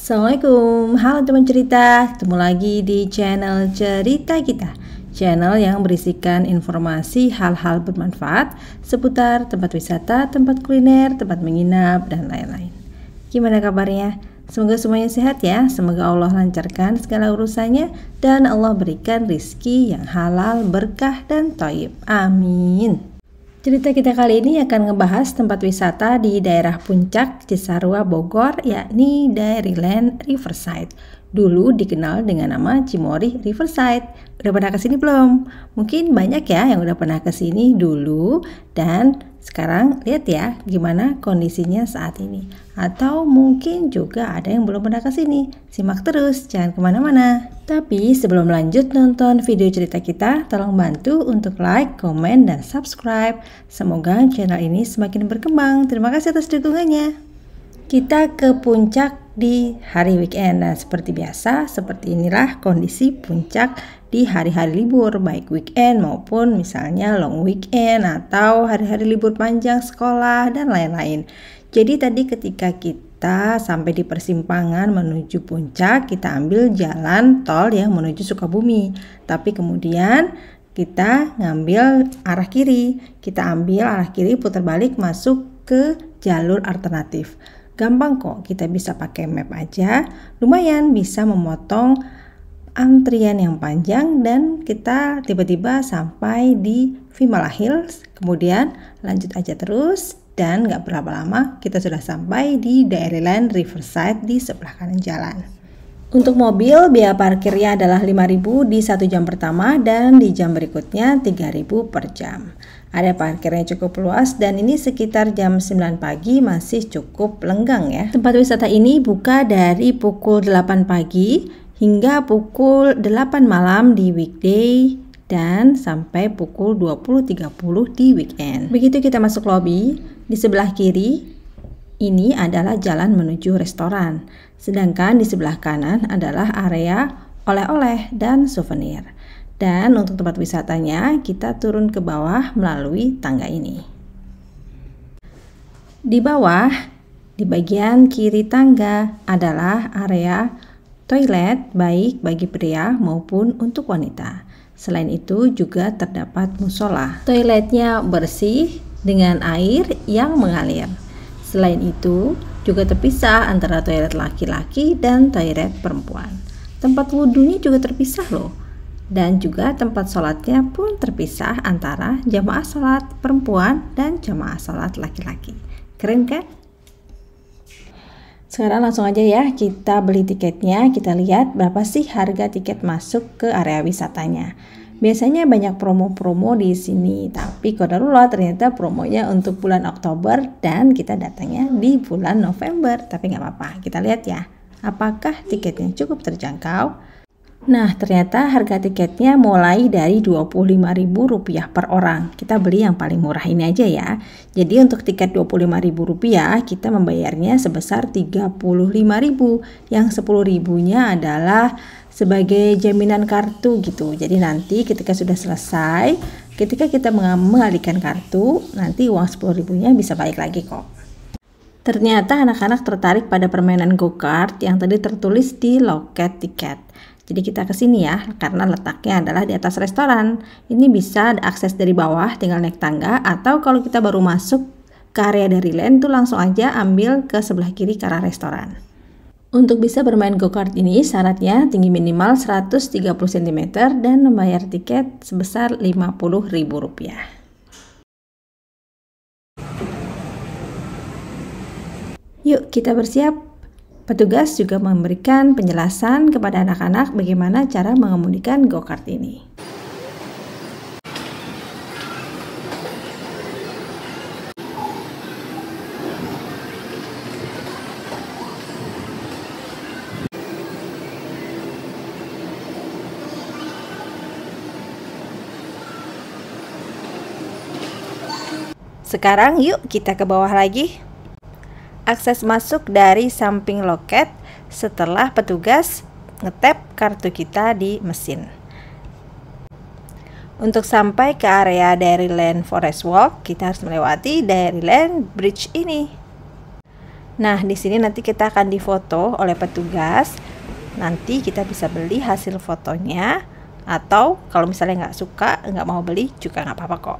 Assalamualaikum, halo teman cerita, ketemu lagi di channel Cerita Kita, channel yang berisikan informasi hal-hal bermanfaat seputar tempat wisata, tempat kuliner, tempat menginap, dan lain-lain. Gimana kabarnya? Semoga semuanya sehat ya, semoga Allah lancarkan segala urusannya dan Allah berikan rizki yang halal, berkah, dan thayyib. Amin. Cerita kita kali ini akan ngebahas tempat wisata di daerah Puncak, Cisarua, Bogor, yakni Dairyland Riverside. Dulu dikenal dengan nama Cimory Riverside. Udah pernah kesini belum? Mungkin banyak ya yang udah pernah kesini dulu dan sekarang lihat ya gimana kondisinya saat ini. Atau mungkin juga ada yang belum pernah kesini. Simak terus, jangan kemana-mana. Tapi sebelum lanjut nonton video cerita kita, tolong bantu untuk like, komen, dan subscribe. Semoga channel ini semakin berkembang. Terima kasih atas dukungannya. Kita ke puncak di hari weekend. Nah, seperti biasa, seperti inilah kondisi puncak di hari-hari libur, baik weekend maupun misalnya long weekend atau hari-hari libur panjang sekolah dan lain-lain. Jadi tadi ketika kita sampai di persimpangan menuju puncak, kita ambil jalan tol yang menuju Sukabumi. Tapi kemudian kita ngambil arah kiri. Kita ambil arah kiri, putar balik masuk ke jalur alternatif. Gampang kok, kita bisa pakai map aja. Lumayan bisa memotong antrian yang panjang dan kita tiba-tiba sampai di Vimala Hills. Kemudian lanjut aja terus dan gak berapa lama kita sudah sampai di Dairyland Riverside di sebelah kanan jalan. Untuk mobil, biaya parkirnya adalah 5.000 di 1 jam pertama dan di jam berikutnya 3.000 per jam. Ada parkirnya cukup luas dan ini sekitar jam 9 pagi masih cukup lenggang ya. Tempat wisata ini buka dari pukul 8 pagi hingga pukul 8 malam di weekday dan sampai pukul 20.30 di weekend. Begitu kita masuk lobi, di sebelah kiri ini adalah jalan menuju restoran. Sedangkan di sebelah kanan adalah area oleh-oleh dan souvenir. Dan untuk tempat wisatanya kita turun ke bawah melalui tangga ini. Di bawah, di bagian kiri tangga adalah area toilet baik bagi pria maupun untuk wanita. Selain itu juga terdapat musola. Toiletnya bersih dengan air yang mengalir. Selain itu juga terpisah antara toilet laki-laki dan toilet perempuan. Tempat wudhunya juga terpisah loh. Dan juga tempat sholatnya pun terpisah antara jamaah sholat perempuan dan jamaah sholat laki-laki. Keren kan? Sekarang langsung aja ya kita beli tiketnya. Kita lihat berapa sih harga tiket masuk ke area wisatanya. Biasanya banyak promo-promo di sini, tapi qadarullah ternyata promonya untuk bulan Oktober dan kita datangnya di bulan November. Tapi nggak apa-apa, kita lihat ya. Apakah tiketnya cukup terjangkau? Nah, ternyata harga tiketnya mulai dari Rp25.000 per orang. Kita beli yang paling murah ini aja ya. Jadi untuk tiket Rp25.000 kita membayarnya sebesar Rp35.000. Yang Rp10.000-nya adalah sebagai jaminan kartu gitu. Jadi nanti ketika sudah selesai, ketika kita mengalihkan kartu, nanti uang Rp10.000-nya bisa balik lagi kok. Ternyata anak-anak tertarik pada permainan go-kart yang tadi tertulis di loket tiket. Jadi kita kesini ya, karena letaknya adalah di atas restoran. Ini bisa akses dari bawah, tinggal naik tangga, atau kalau kita baru masuk ke area Dairyland tuh langsung aja ambil ke sebelah kiri ke arah restoran. Untuk bisa bermain go-kart ini syaratnya tinggi minimal 130 cm dan membayar tiket sebesar Rp50.000. Yuk kita bersiap. Petugas juga memberikan penjelasan kepada anak-anak bagaimana cara mengemudikan go-kart ini. Sekarang yuk kita ke bawah lagi. Akses masuk dari samping loket setelah petugas ngetap kartu kita di mesin. Untuk sampai ke area Dairyland Forest Walk, kita harus melewati Dairyland Bridge ini. Nah, di sini nanti kita akan difoto oleh petugas. Nanti kita bisa beli hasil fotonya, atau kalau misalnya nggak suka, nggak mau beli juga nggak apa-apa kok.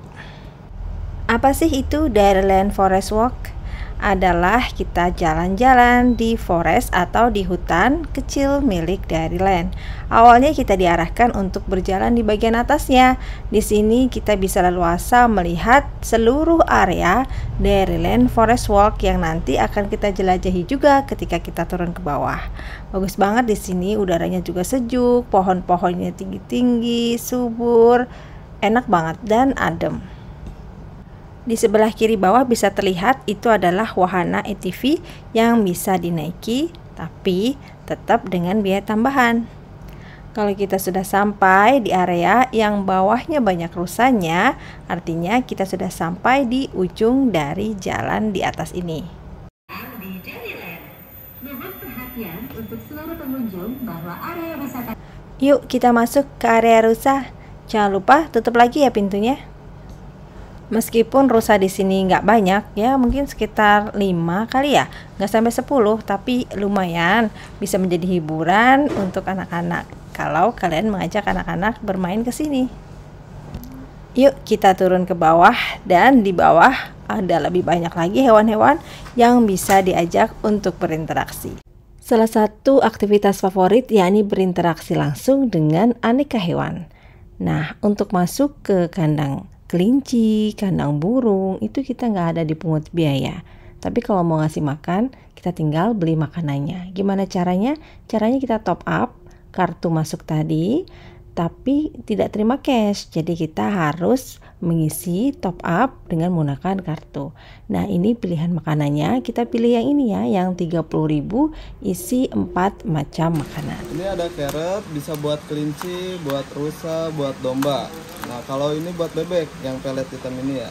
Apa sih itu Dairyland Forest Walk? Adalah kita jalan-jalan di forest atau di hutan kecil milik Dairyland. Awalnya kita diarahkan untuk berjalan di bagian atasnya. Di sini kita bisa leluasa melihat seluruh area Dairyland Forest Walk yang nanti akan kita jelajahi juga ketika kita turun ke bawah. Bagus banget di sini, udaranya juga sejuk, pohon-pohonnya tinggi-tinggi, subur, enak banget dan adem. Di sebelah kiri bawah bisa terlihat itu adalah wahana ATV yang bisa dinaiki, tapi tetap dengan biaya tambahan. Kalau kita sudah sampai di area yang bawahnya banyak rusanya, artinya kita sudah sampai di ujung dari jalan di atas ini. Di Dairyland, mohon perhatian untuk seluruh pengunjung bahwa area wisata. Yuk kita masuk ke area rusa. Jangan lupa tutup lagi ya pintunya. Meskipun rusa di sini nggak banyak ya, mungkin sekitar 5 kali ya, nggak sampai 10, tapi lumayan bisa menjadi hiburan untuk anak-anak kalau kalian mengajak anak-anak bermain ke sini. Yuk kita turun ke bawah, dan di bawah ada lebih banyak lagi hewan-hewan yang bisa diajak untuk berinteraksi. Salah satu aktivitas favorit yakni berinteraksi langsung dengan aneka hewan. Nah, untuk masuk ke kandang kelinci, kandang burung, itu kita nggak ada dipungut biaya. Tapi kalau mau ngasih makan, kita tinggal beli makanannya. Gimana caranya? Caranya kita top up kartu masuk tadi, tapi tidak terima cash. Jadi kita harus mengisi top up dengan menggunakan kartu. Nah, ini pilihan makanannya. Kita pilih yang ini ya, yang 30.000 isi 4 macam makanan. Ini ada carrot, bisa buat kelinci, buat rusa, buat domba. Nah, kalau ini buat bebek, yang pelet hitam ini ya,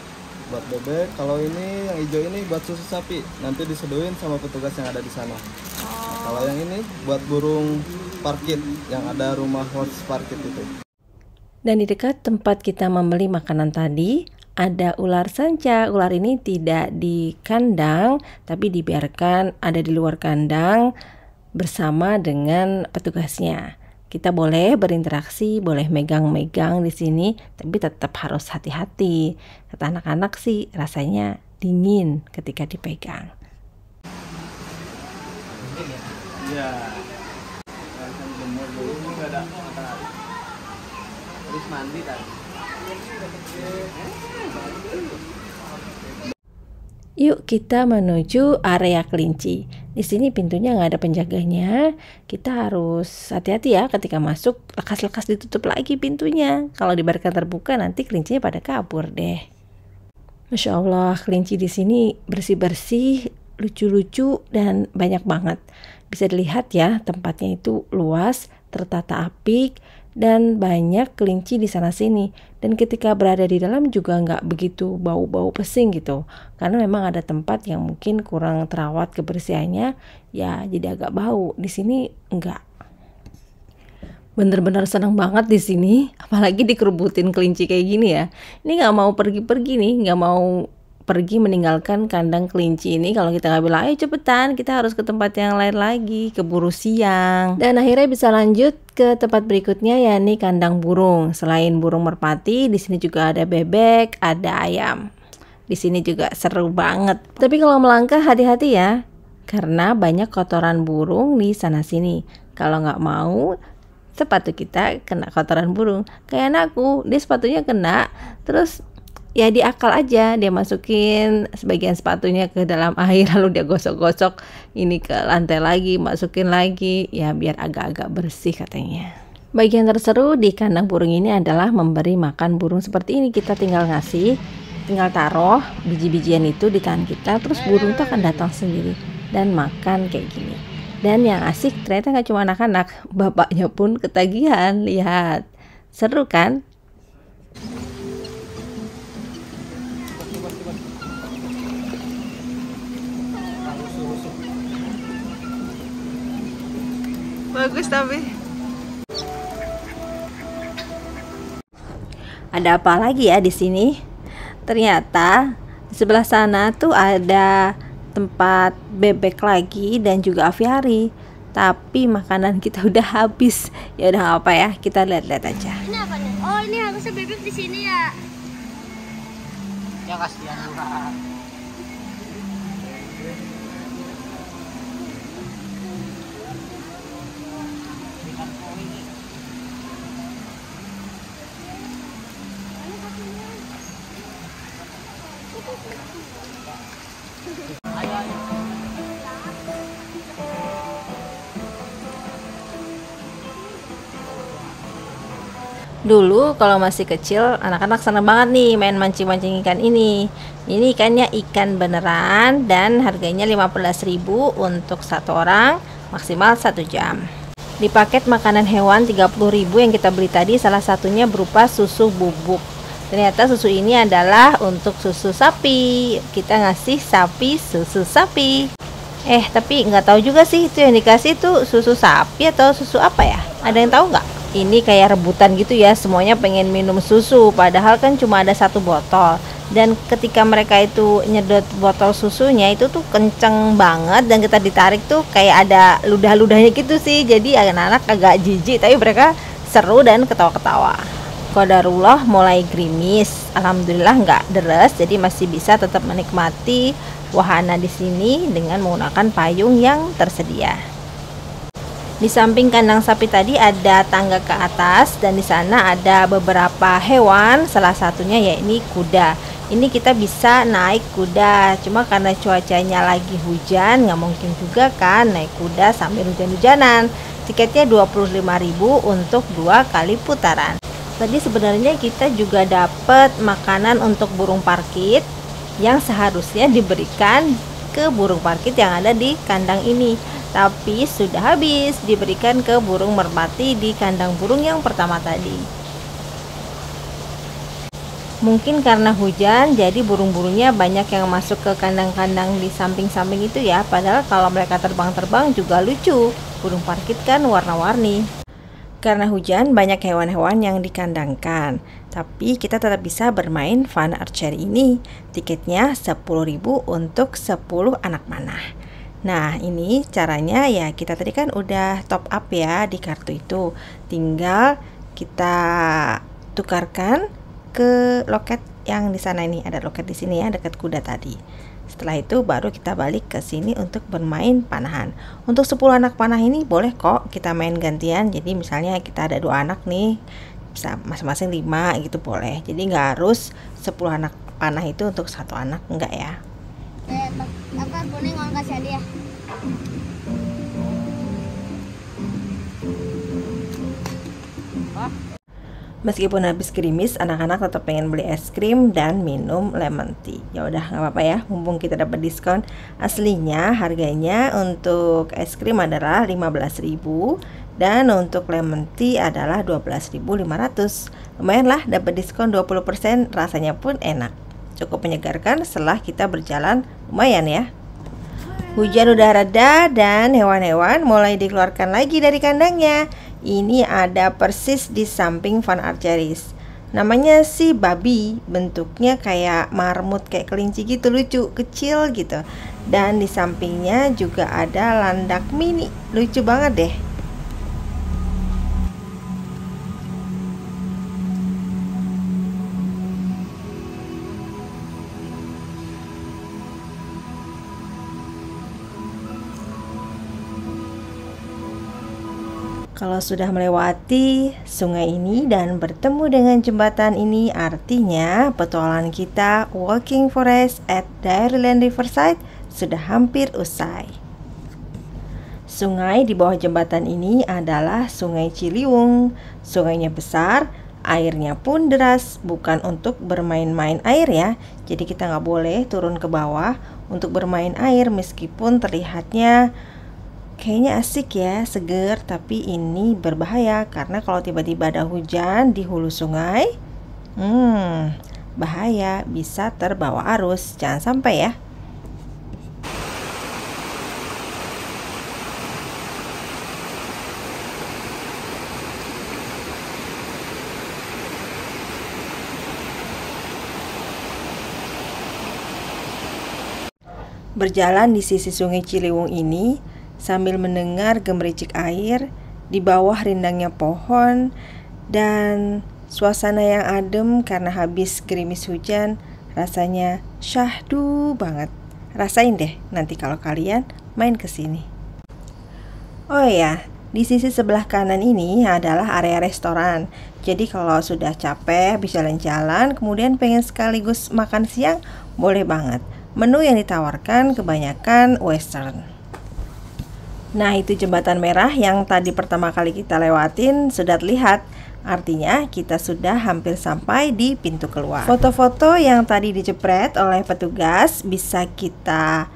buat bebek. Kalau ini yang hijau ini buat susu sapi, nanti diseduhin sama petugas yang ada di sana. Nah, kalau yang ini buat burung parkit, yang ada rumah horse parkit itu. Dan di dekat tempat kita membeli makanan tadi, ada ular sanca. Ular ini tidak di kandang, tapi dibiarkan ada di luar kandang bersama dengan petugasnya. Kita boleh berinteraksi, boleh megang-megang di sini, tapi tetap harus hati-hati. Kata anak-anak sih rasanya dingin ketika dipegang. Iya. Nggak ada matahari. Terus mandi tadi. Yuk kita menuju area kelinci. Di sini pintunya nggak ada penjaganya. Kita harus hati-hati ya ketika masuk. Lekas-lekas ditutup lagi pintunya. Kalau dibiarkan terbuka nanti kelincinya pada kabur deh. Masya Allah, kelinci di sini bersih-bersih, lucu-lucu dan banyak banget. Bisa dilihat ya, tempatnya itu luas, tertata apik, dan banyak kelinci di sana sini. Dan ketika berada di dalam juga nggak begitu bau-bau pesing gitu, karena memang ada tempat yang mungkin kurang terawat kebersihannya, ya jadi agak bau. Di sini enggak. Bener-bener seneng banget di sini, apalagi dikerubutin kelinci kayak gini ya. Ini nggak mau pergi-pergi nih, nggak mau pergi meninggalkan kandang kelinci ini. Kalau kita nggak bilang, ayo cepetan, kita harus ke tempat yang lain lagi, keburu siang. Dan akhirnya bisa lanjut ke tempat berikutnya, yakni kandang burung. Selain burung merpati, di sini juga ada bebek, ada ayam. Di sini juga seru banget. Tapi kalau melangkah hati-hati ya, karena banyak kotoran burung di sana sini. Kalau nggak mau sepatu kita kena kotoran burung. Kayak anakku, dia sepatunya kena, terus ya diakal aja, dia masukin sebagian sepatunya ke dalam air, lalu dia gosok-gosok ini ke lantai lagi, masukin lagi, ya biar agak-agak bersih katanya. Bagian terseru di kandang burung ini adalah memberi makan burung seperti ini. Kita tinggal ngasih, tinggal taruh biji-bijian itu di tangan kita, terus burung itu akan datang sendiri dan makan kayak gini. Dan yang asik ternyata nggak cuma anak-anak, bapaknya pun ketagihan. Lihat, seru kan? Bagus tapi. Ada apa lagi ya di sini? Ternyata di sebelah sana tuh ada tempat bebek lagi dan juga aviari, tapi makanan kita udah habis. Ya udah nggak apa ya, kita lihat-lihat aja. Ini apa nih? Oh, ini harusnya bebek di sini ya. Ya kasihan juga. Dulu kalau masih kecil, anak-anak seneng banget nih main mancing-mancing ikan ini. Ini ikannya ikan beneran dan harganya 15.000 untuk satu orang, maksimal 1 jam. Di paket makanan hewan 30.000 yang kita beli tadi, salah satunya berupa susu bubuk. Ternyata susu ini adalah untuk susu sapi. Kita ngasih sapi susu sapi. Tapi nggak tahu juga sih itu yang dikasih tuh susu sapi atau susu apa ya? Ada yang tahu nggak? Ini kayak rebutan gitu ya, semuanya pengen minum susu, padahal kan cuma ada 1 botol. Dan ketika mereka itu nyedot botol susunya itu tuh kenceng banget, dan kita ditarik tuh kayak ada ludah-ludahnya gitu sih. Jadi anak-anak agak jijik, tapi mereka seru dan ketawa-ketawa. Qadarullah mulai gerimis, alhamdulillah nggak deres, jadi masih bisa tetap menikmati wahana di sini dengan menggunakan payung yang tersedia. Di samping kandang sapi tadi ada tangga ke atas, dan di sana ada beberapa hewan, salah satunya yakni kuda. Ini kita bisa naik kuda, cuma karena cuacanya lagi hujan nggak mungkin juga kan naik kuda sambil hujan-hujanan. Tiketnya 25.000 untuk 2 kali putaran. Tadi sebenarnya kita juga dapat makanan untuk burung parkit yang seharusnya diberikan ke burung parkit yang ada di kandang ini, tapi sudah habis diberikan ke burung merpati di kandang burung yang pertama tadi. Mungkin karena hujan, jadi burung-burungnya banyak yang masuk ke kandang-kandang di samping-samping itu ya. Padahal kalau mereka terbang-terbang juga lucu. Burung parkit kan warna-warni. Karena hujan, banyak hewan-hewan yang dikandangkan, tapi kita tetap bisa bermain fun archery ini. Tiketnya 10.000 untuk 10 anak panah. Nah, ini caranya ya, kita tadi kan udah top up ya di kartu itu. Tinggal kita tukarkan ke loket yang di sana. Ini ada loket di sini ya, dekat kuda tadi. Setelah itu baru kita balik ke sini untuk bermain panahan. Untuk 10 anak panah ini boleh kok kita main gantian. Jadi misalnya kita ada 2 anak nih, bisa masing-masing 5 gitu boleh. Jadi nggak harus 10 anak panah itu untuk 1 anak, enggak ya. Apa kuning mau kasih hadiah? Meskipun habis gerimis, anak-anak tetap pengen beli es krim dan minum lemon tea. Ya udah nggak apa-apa ya, mumpung kita dapat diskon. Aslinya harganya untuk es krim adalah 15.000 dan untuk lemon tea adalah 12.500. Lumayan lah, dapat diskon 20%, rasanya pun enak. Cukup menyegarkan setelah kita berjalan lumayan ya. Hujan udah reda dan hewan-hewan mulai dikeluarkan lagi dari kandangnya. Ini ada persis di samping fun archeries. Namanya si babi, bentuknya kayak marmut, kayak kelinci gitu, lucu, kecil gitu. Dan di sampingnya juga ada landak mini, lucu banget deh. Kalau sudah melewati sungai ini dan bertemu dengan jembatan ini, artinya petualangan kita walking forest at Dairyland Riverside sudah hampir usai. Sungai di bawah jembatan ini adalah Sungai Ciliwung. Sungainya besar, airnya pun deras, bukan untuk bermain-main air ya. Jadi kita nggak boleh turun ke bawah untuk bermain air, meskipun terlihatnya kayaknya asik ya, seger, tapi ini berbahaya karena kalau tiba-tiba ada hujan di hulu sungai, bahaya, bisa terbawa arus. Jangan sampai ya. Berjalan di sisi Sungai Ciliwung ini sambil mendengar gemericik air di bawah rindangnya pohon dan suasana yang adem karena habis gerimis hujan, rasanya syahdu banget. Rasain deh nanti kalau kalian main ke sini. Oh ya, di sisi sebelah kanan ini adalah area restoran. Jadi kalau sudah capek, bisa jalan-jalan, kemudian pengen sekaligus makan siang, boleh banget. Menu yang ditawarkan kebanyakan western. Nah, itu jembatan merah yang tadi pertama kali kita lewatin sudah terlihat. Artinya kita sudah hampir sampai di pintu keluar. Foto-foto yang tadi dijepret oleh petugas bisa kita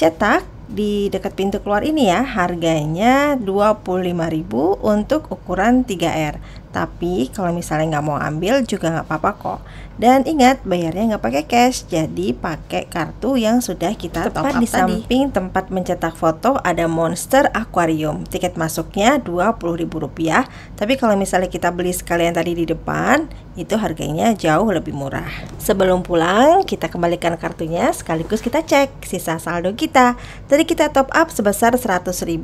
cetak di dekat pintu keluar ini ya. Harganya 25.000 untuk ukuran 3R. Tapi kalau misalnya nggak mau ambil juga nggak apa-apa kok. Dan ingat, bayarnya nggak pakai cash, jadi pakai kartu yang sudah kita top up tadi. Tepat di samping tempat mencetak foto ada Monster Aquarium. Tiket masuknya Rp20.000. Tapi kalau misalnya kita beli sekalian tadi di depan, itu harganya jauh lebih murah. Sebelum pulang, kita kembalikan kartunya sekaligus kita cek sisa saldo kita. Tadi kita top up sebesar Rp100.000,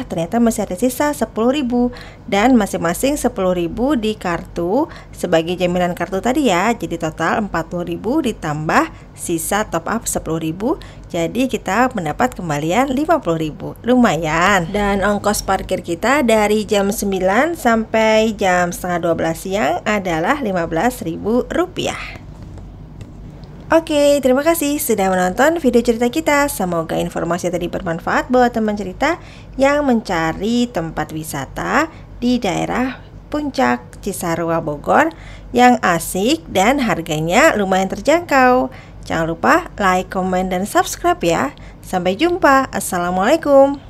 ternyata masih ada sisa Rp10.000 dan masing-masing Rp10.000 di kartu sebagai jaminan kartu tadi ya. Jadi total Rp40.000 ditambah sisa top up Rp10.000. Jadi kita mendapat kembalian Rp50.000. Lumayan. Dan ongkos parkir kita dari jam 9 sampai jam setengah 12 siang adalah Rp15.000. Oke, terima kasih sudah menonton video cerita kita. Semoga informasi tadi bermanfaat buat teman cerita yang mencari tempat wisata di daerah Puncak Cisarua Bogor yang asik dan harganya lumayan terjangkau. Jangan lupa like, komen, dan subscribe ya. Sampai jumpa. Assalamualaikum.